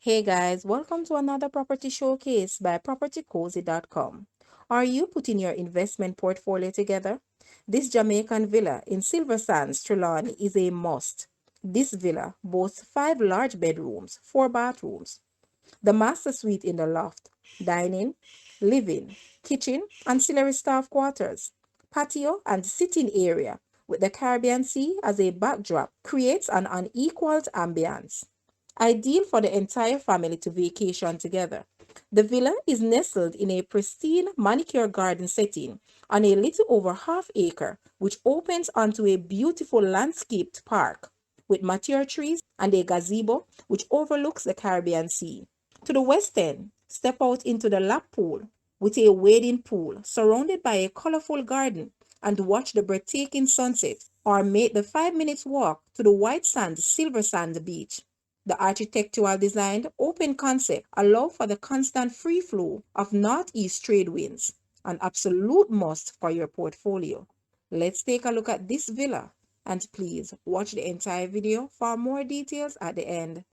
Hey guys, welcome to another property showcase by propertycozy.com. Are you putting your investment portfolio together? This Jamaican villa in Silver Sands, Trelawny is a must. This villa boasts 5 large bedrooms, 4 bathrooms, the master suite in the loft, dining, living, kitchen, ancillary staff quarters, patio, and sitting area with the Caribbean Sea as a backdrop creates an unequaled ambience. Ideal for the entire family to vacation together. The villa is nestled in a pristine manicure garden setting on a little over half acre, which opens onto a beautiful landscaped park with mature trees and a gazebo which overlooks the Caribbean Sea. To the west end, step out into the lap pool with a wading pool surrounded by a colorful garden and watch the breathtaking sunset, or make the 5 minutes walk to the white sand silver sand beach. The architectural designed open concept allow for the constant free flow of northeast trade winds, an absolute must for your portfolio. Let's take a look at this villa, and please watch the entire video for more details at the end.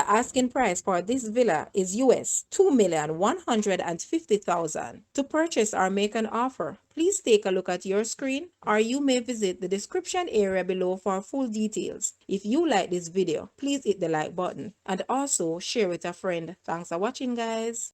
The asking price for this villa is US $2,150,000. To purchase or make an offer, please take a look at your screen, or you may visit the description area below for full details. If you like this video, please hit the like button and also share with a friend. Thanks for watching, guys.